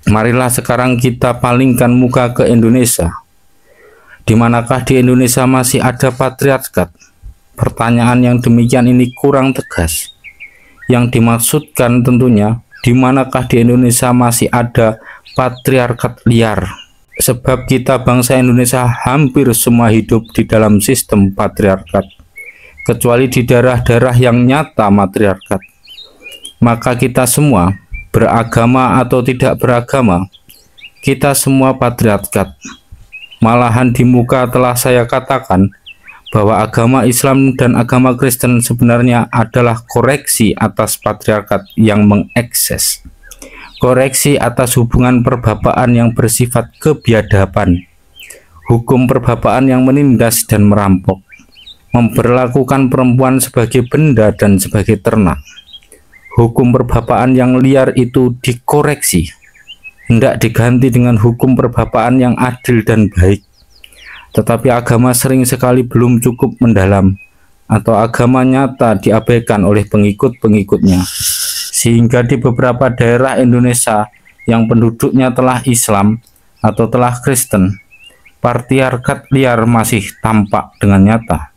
Marilah sekarang kita palingkan muka ke Indonesia. Di manakah di Indonesia masih ada patriarkat? Pertanyaan yang demikian ini kurang tegas. Yang dimaksudkan tentunya, di manakah di Indonesia masih ada patriarkat liar? Sebab kita bangsa Indonesia hampir semua hidup di dalam sistem patriarkat, kecuali di daerah-daerah yang nyata matriarkat. Maka kita semua, beragama atau tidak beragama, kita semua patriarkat. Malahan di muka telah saya katakan bahwa agama Islam dan agama Kristen sebenarnya adalah koreksi atas patriarkat yang mengekses. Koreksi atas hubungan perbapaan yang bersifat kebiadaban, hukum perbapaan yang menindas dan merampok, memperlakukan perempuan sebagai benda dan sebagai ternak. Hukum perbapaan yang liar itu dikoreksi, hendak diganti dengan hukum perbapaan yang adil dan baik. Tetapi agama sering sekali belum cukup mendalam, atau agama nyata diabaikan oleh pengikut-pengikutnya. Sehingga di beberapa daerah Indonesia yang penduduknya telah Islam atau telah Kristen, patriarkat liar masih tampak dengan nyata.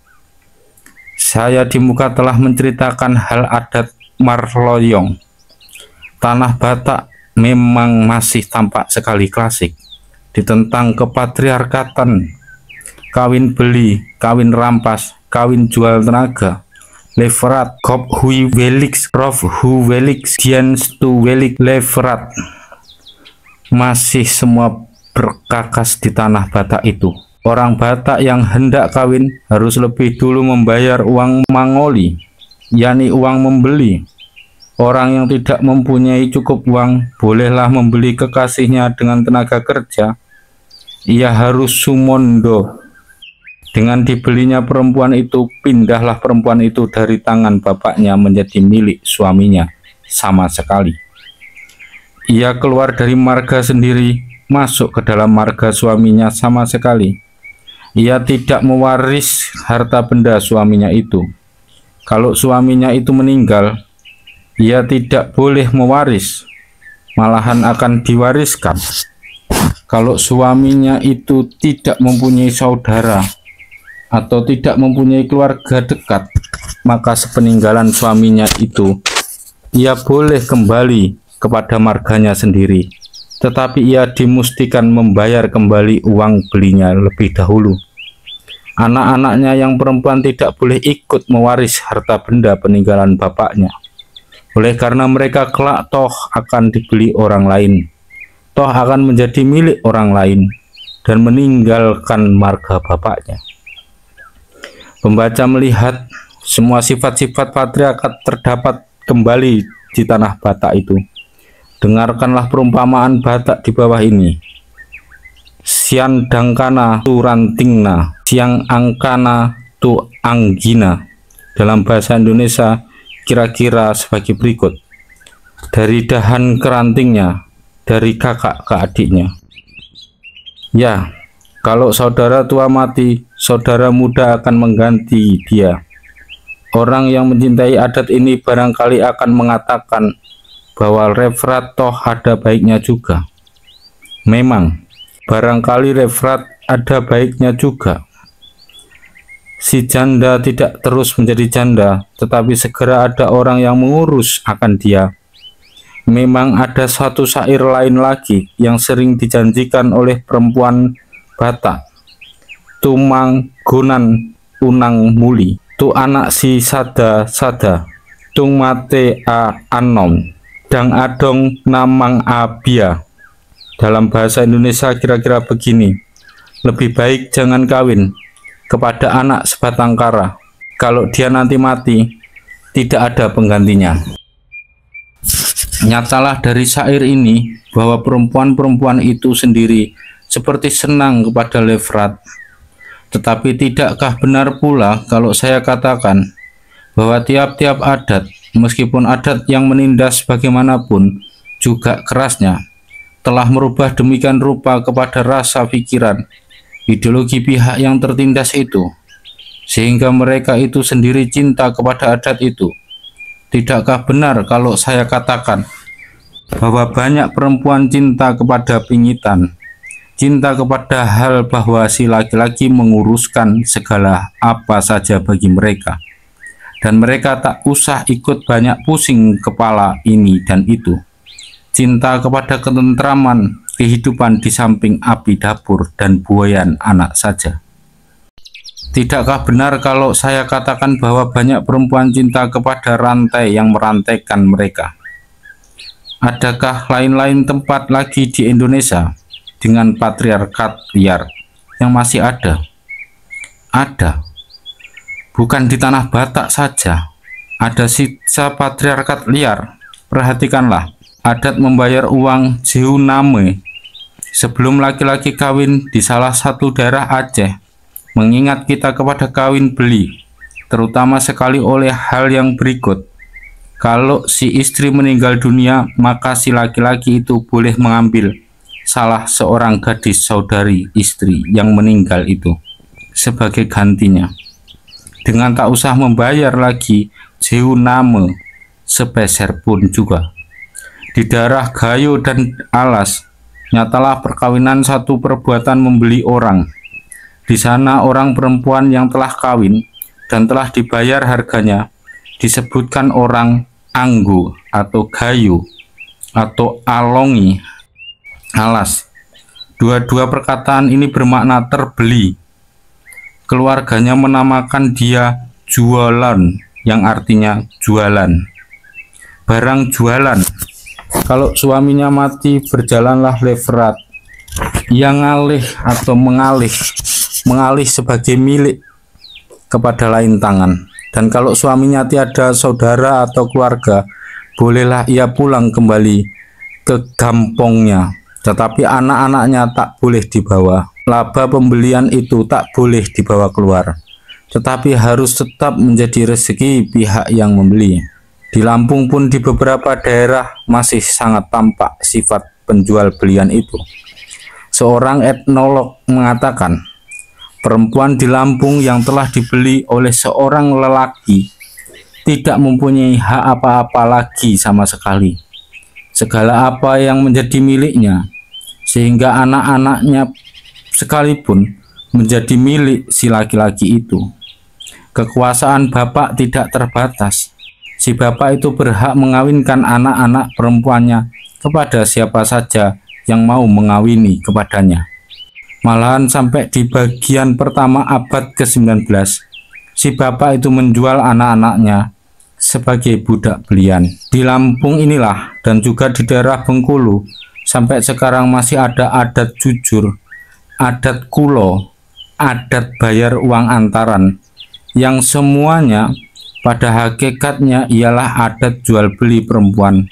Saya di muka telah menceritakan hal adat Marloyong. Tanah Batak memang masih tampak sekali klasik, ditentang kepatriarkatan, kawin beli, kawin rampas, kawin jual tenaga, Levrat, Kop Hui Welix, Prof Hu Welix, Diens tu Welix Levrat, masih semua berkakas di tanah Batak itu. Orang Batak yang hendak kawin harus lebih dulu membayar uang mangoli, yakni uang membeli. Orang yang tidak mempunyai cukup uang bolehlah membeli kekasihnya dengan tenaga kerja. Ia harus sumondo. Dengan dibelinya perempuan itu, pindahlah perempuan itu dari tangan bapaknya menjadi milik suaminya sama sekali. Ia keluar dari marga sendiri, masuk ke dalam marga suaminya sama sekali. Ia tidak mewaris harta benda suaminya itu. Kalau suaminya itu meninggal, ia tidak boleh mewaris, malahan akan diwariskan. Kalau suaminya itu tidak mempunyai saudara atau tidak mempunyai keluarga dekat, maka sepeninggalan suaminya itu, ia boleh kembali kepada marganya sendiri, tetapi ia dimustikan membayar kembali uang belinya lebih dahulu. Anak-anaknya yang perempuan tidak boleh ikut mewaris harta benda peninggalan bapaknya, oleh karena mereka kelak toh akan dibeli orang lain, toh akan menjadi milik orang lain, dan meninggalkan marga bapaknya. Pembaca melihat semua sifat-sifat patriarkat terdapat kembali di tanah Batak itu. Dengarkanlah perumpamaan Batak di bawah ini. Sian dangkana tu rantingna, siang angkana tu anggina. Dalam bahasa Indonesia kira-kira sebagai berikut. Dari dahan kerantingnya, dari kakak ke adiknya. Ya, kalau saudara tua mati, saudara muda akan mengganti dia. Orang yang mencintai adat ini barangkali akan mengatakan bahwa Levrat toh ada baiknya juga. Memang, barangkali Levrat ada baiknya juga. Si janda tidak terus menjadi janda, tetapi segera ada orang yang mengurus akan dia. Memang ada satu syair lain lagi yang sering dijanjikan oleh perempuan Batak. Tumang gunan unang muli, tu anak si sada tung mate a anom, dang adong namang abia. Dalam bahasa Indonesia kira-kira begini. Lebih baik jangan kawin kepada anak sebatang kara. Kalau dia nanti mati, tidak ada penggantinya. Nyatalah dari syair ini bahwa perempuan-perempuan itu sendiri seperti senang kepada Levrat. Tetapi tidakkah benar pula kalau saya katakan bahwa tiap-tiap adat, meskipun adat yang menindas bagaimanapun juga kerasnya, telah merubah demikian rupa kepada rasa pikiran, ideologi pihak yang tertindas itu, sehingga mereka itu sendiri cinta kepada adat itu. Tidakkah benar kalau saya katakan bahwa banyak perempuan cinta kepada pingitan, cinta kepada hal bahwa si laki-laki menguruskan segala apa saja bagi mereka, dan mereka tak usah ikut banyak pusing kepala ini dan itu. Cinta kepada ketentraman kehidupan di samping api dapur dan buayan anak saja. Tidakkah benar kalau saya katakan bahwa banyak perempuan cinta kepada rantai yang merantaikan mereka? Adakah lain-lain tempat lagi di Indonesia dengan patriarkat liar yang masih ada? Ada. Bukan di tanah Batak saja, ada sisa patriarkat liar. Perhatikanlah, adat membayar uang jeuname sebelum laki-laki kawin di salah satu daerah Aceh mengingat kita kepada kawin beli, terutama sekali oleh hal yang berikut. Kalau si istri meninggal dunia, maka si laki-laki itu boleh mengambil salah seorang gadis saudari istri yang meninggal itu sebagai gantinya, dengan tak usah membayar lagi jeuname sepeser pun juga. Di daerah Gayo dan Alas, nyatalah perkawinan satu perbuatan membeli orang. Di sana orang perempuan yang telah kawin dan telah dibayar harganya disebutkan orang anggo atau gayo atau alongi alas. Dua-dua perkataan ini bermakna terbeli. Keluarganya menamakan dia jualan yang artinya jualan, barang jualan. Kalau suaminya mati, berjalanlah leveret yang ngalih atau mengalih sebagai milik kepada lain tangan. Dan kalau suaminya tiada saudara atau keluarga, bolehlah ia pulang kembali ke kampungnya, tetapi anak-anaknya tak boleh dibawa. Laba pembelian itu tak boleh dibawa keluar, tetapi harus tetap menjadi rezeki pihak yang membeli. Di Lampung pun di beberapa daerah masih sangat tampak sifat penjual belian itu. Seorang etnolog mengatakan, perempuan di Lampung yang telah dibeli oleh seorang lelaki tidak mempunyai hak apa-apa lagi sama sekali. Segala apa yang menjadi miliknya, sehingga anak-anaknya sekalipun menjadi milik si laki-laki itu. Kekuasaan bapak tidak terbatas. Si bapak itu berhak mengawinkan anak-anak perempuannya kepada siapa saja yang mau mengawini kepadanya. Malahan sampai di bagian pertama abad ke-19, si bapak itu menjual anak-anaknya sebagai budak belian. Di Lampung inilah dan juga di daerah Bengkulu sampai sekarang masih ada adat jujur, adat kulo, adat bayar uang antaran, yang semuanya pada hakikatnya ialah adat jual beli perempuan.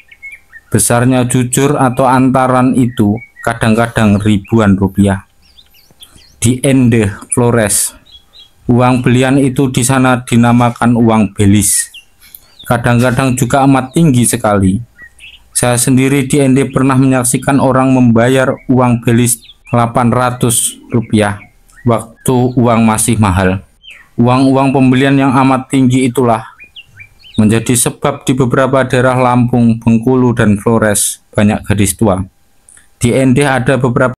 Besarnya jujur atau antaran itu kadang-kadang ribuan rupiah. Di Ende Flores, uang belian itu di sana dinamakan uang belis. Kadang-kadang juga amat tinggi sekali. Saya sendiri di Ende pernah menyaksikan orang membayar uang belis 800 rupiah waktu uang masih mahal. Uang-uang pembelian yang amat tinggi itulah menjadi sebab di beberapa daerah Lampung, Bengkulu, dan Flores banyak gadis tua. Di Ende ada beberapa